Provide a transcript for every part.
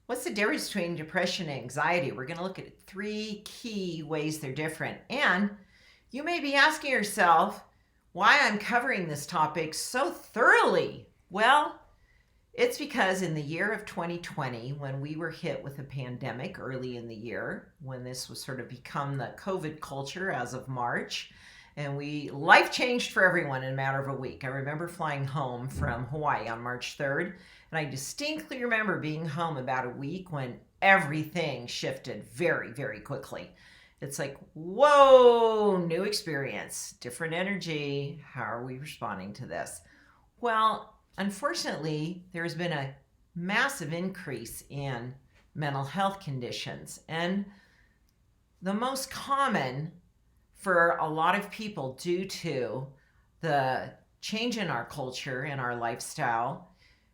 What's the difference between depression and anxiety? We're going to look at three key ways they're different. And you may be asking yourself why I'm covering this topic so thoroughly. Well, it's because in the year of 2020, when we were hit with a pandemic early in the year, when this was sort of become the COVID culture as of March, and life changed for everyone in a matter of a week. I remember flying home from Hawaii on March 3rd, and I distinctly remember being home about a week when everything shifted very, very quickly. It's like, whoa, new experience, different energy. How are we responding to this? Well, unfortunately, there's been a massive increase in mental health conditions. And the most common for a lot of people, due to the change in our culture and our lifestyle,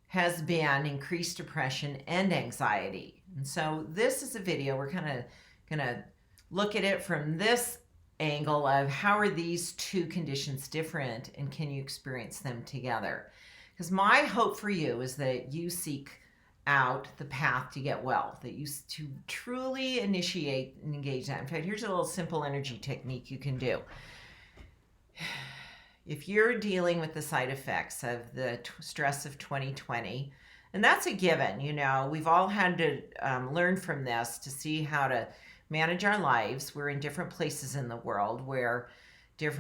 has been increased depression and anxiety. And so this is a video, we're kind of going to look at it from this angle of how are these two conditions different and can you experience them together? Because my hope for you is that you seek out the path to get well, that you to truly initiate and engage that. In fact, here's a little simple energy technique you can do. If you're dealing with the side effects of the stress of 2020, and that's a given, we've all had to learn from this to see how to manage our lives. We're in different places in the world where there's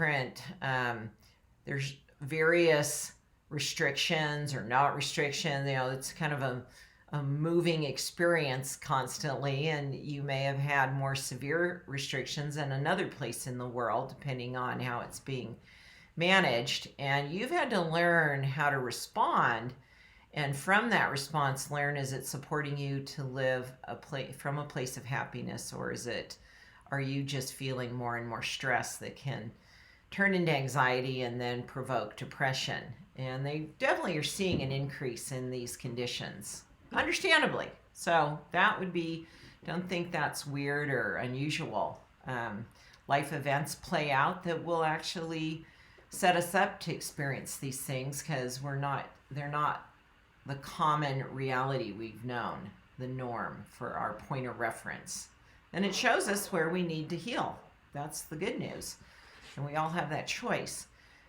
various restrictions or not restriction. It's kind of a moving experience constantly, and you may have had more severe restrictions in another place in the world, depending on how it's being managed. And you've had to learn how to respond, and from that response, learn, is it supporting you to live from a place of happiness, or are you just feeling more and more stress that can turn into anxiety and then provoke depression? And they definitely are seeing an increase in these conditions, understandably. So that would be, don't think that's weird or unusual. Life events play out that will actually set us up to experience these things, because they're not the common reality we've known, the norm for our point of reference. And it shows us where we need to heal. That's the good news. And we all have that choice.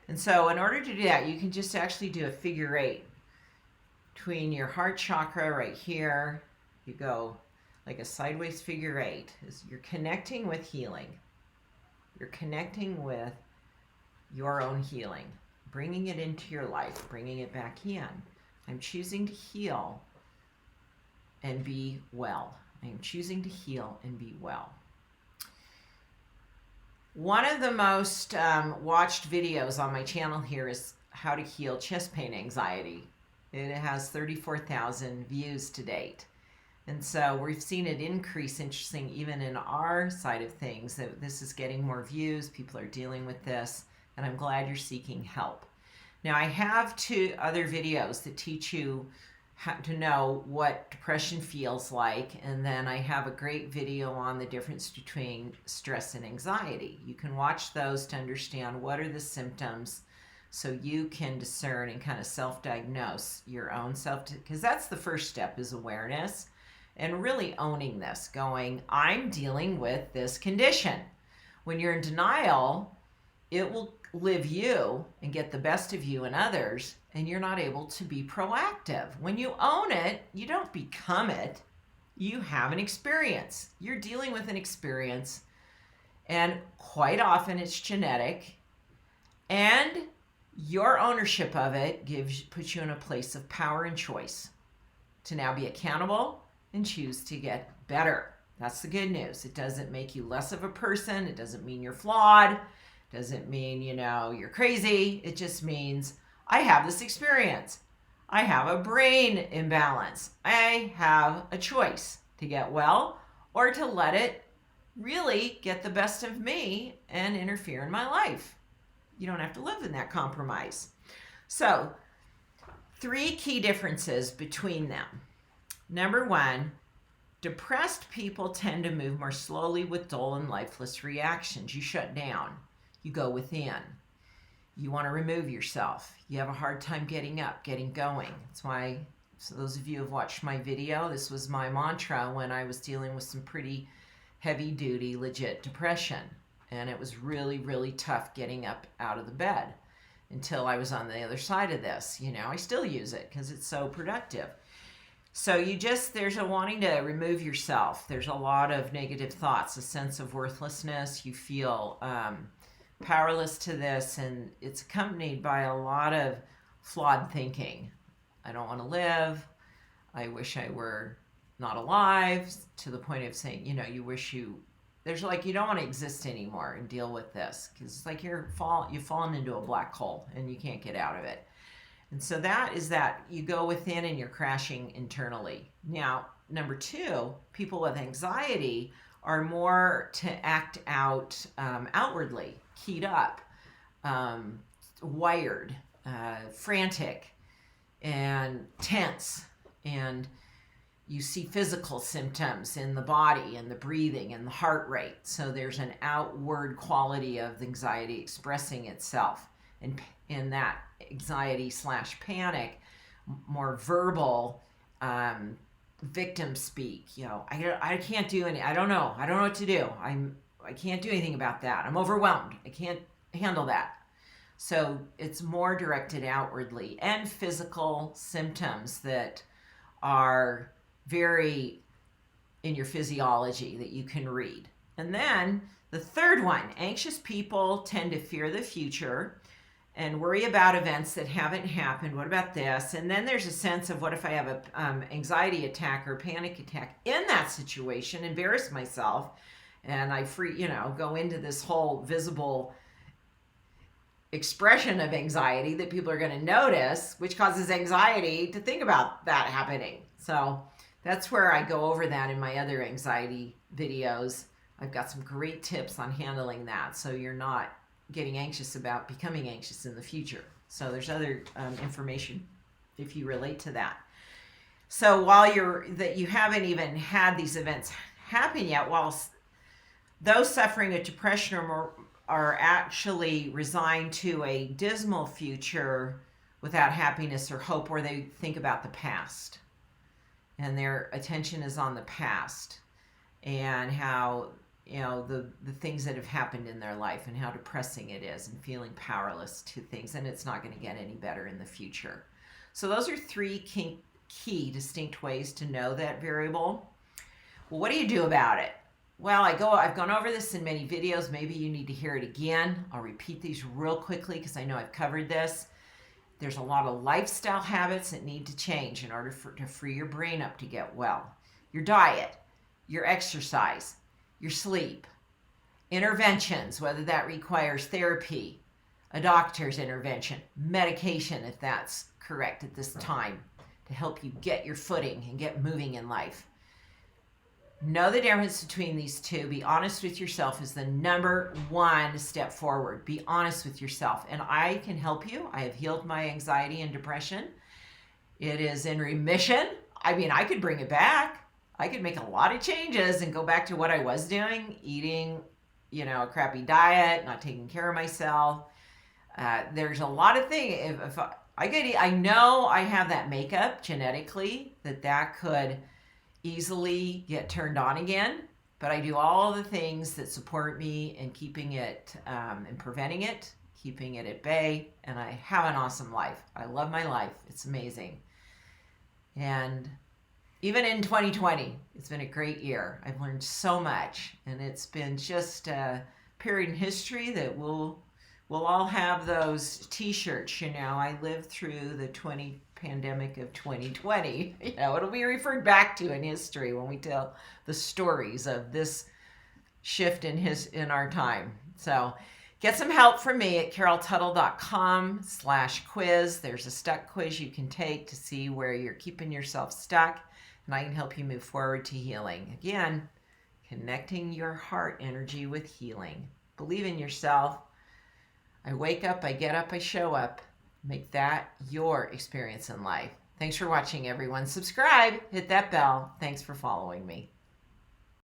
And so in order to do that, you can just actually do a figure eight between your heart chakra right here. You go like a sideways figure eight. You're connecting with healing. You're connecting with your own healing, bringing it into your life, bringing it back in. I'm choosing to heal and be well. I'm choosing to heal and be well. One of the most watched videos on my channel here is how to heal chest pain anxiety. It has 34,000 views to date. And so we've seen it increase, interesting, even in our side of things, that this is getting more views. People are dealing with this, and I'm glad you're seeking help. Now, I have two other videos that teach you how to know what depression feels like, and then I have a great video on the difference between stress and anxiety. You can watch those to understand what are the symptoms, so you can discern and kind of self-diagnose your own self, because that's the first step, is awareness and really owning this, going, I'm dealing with this condition. When you're in denial, it will live you and get the best of you and others, and you're not able to be proactive. When you own it, you don't become it. You have an experience. You're dealing with an experience, and quite often it's genetic, and your ownership of it puts you in a place of power and choice to now be accountable and choose to get better. That's the good news. It doesn't make you less of a person. It doesn't mean you're flawed. Doesn't mean, you're crazy. It just means I have this experience. I have a brain imbalance. I have a choice to get well or to let it really get the best of me and interfere in my life. You don't have to live in that compromise. So, three key differences between them. Number one, depressed people tend to move more slowly with dull and lifeless reactions. You shut down. You go within. You want to remove yourself. You have a hard time getting up, getting going. That's why So those of you who have watched my video, this was my mantra when I was dealing with some pretty heavy duty, legit depression. And it was really, really tough getting up out of the bed until I was on the other side of this. I still use it because it's so productive. So there's a wanting to remove yourself. There's a lot of negative thoughts, a sense of worthlessness. You feel powerless to this, and it's accompanied by a lot of flawed thinking. I don't want to live. I wish I were not alive, to the point of saying, you wish you don't want to exist anymore and deal with this, because it's like you've fallen into a black hole and you can't get out of it. And so that you go within and you're crashing internally. Now, number two, people with anxiety are more to act out outwardly, keyed up, wired, frantic, and tense. And you see physical symptoms in the body and the breathing and the heart rate. So there's an outward quality of the anxiety expressing itself. And in that anxiety / panic, more verbal victim speak. I can't do any. I don't know what to do. I can't do anything about that. I'm overwhelmed. I can't handle that. So it's more directed outwardly, and physical symptoms that are very in your physiology that you can read. And then the third one, anxious people tend to fear the future and worry about events that haven't happened. What about this? And then there's a sense of, what if I have a anxiety attack or panic attack in that situation, embarrass myself, and I go into this whole visible expression of anxiety that people are going to notice, which causes anxiety to think about that happening. So that's where I go over that in my other anxiety videos. I've got some great tips on handling that, so you're not getting anxious about becoming anxious in the future. So there's other information if you relate to that. So while you haven't even had these events happen yet, while those suffering with depression are actually resigned to a dismal future without happiness or hope, where they think about the past, and their attention is on the past and how the things that have happened in their life and how depressing it is, and feeling powerless to things, and it's not going to get any better in the future. So those are three key distinct ways to know that variable. Well, what do you do about it? Well, I've gone over this in many videos. Maybe you need to hear it again. I'll repeat these real quickly because I know I've covered this. There's a lot of lifestyle habits that need to change in order to free your brain up to get well. Your diet, your exercise, your sleep, interventions, whether that requires therapy, a doctor's intervention, medication if that's correct at this time, to help you get your footing and get moving in life. Know the difference between these two. Be honest with yourself is the number one step forward. Be honest with yourself. And I can help you. I have healed my anxiety and depression. It is in remission. I could bring it back. I could make a lot of changes and go back to what I was doing, eating, a crappy diet, not taking care of myself. There's a lot of things. If I know I have that makeup genetically that could easily get turned on again, but I do all the things that support me in keeping it and preventing it, keeping it at bay, and I have an awesome life. I love my life. It's amazing. And even in 2020, it's been a great year. I've learned so much, and it's been just a period in history that we'll all have those t-shirts. I lived through the pandemic of 2020. It'll be referred back to in history when we tell the stories of this shift in our time. So get some help from me at caroltuttle.com/quiz. There's a stuck quiz you can take to see where you're keeping yourself stuck, and I can help you move forward to healing. Again, connecting your heart energy with healing. Believe in yourself. I wake up, I get up, I show up. Make that your experience in life. Thanks for watching, everyone. Subscribe, hit that bell. Thanks for following me.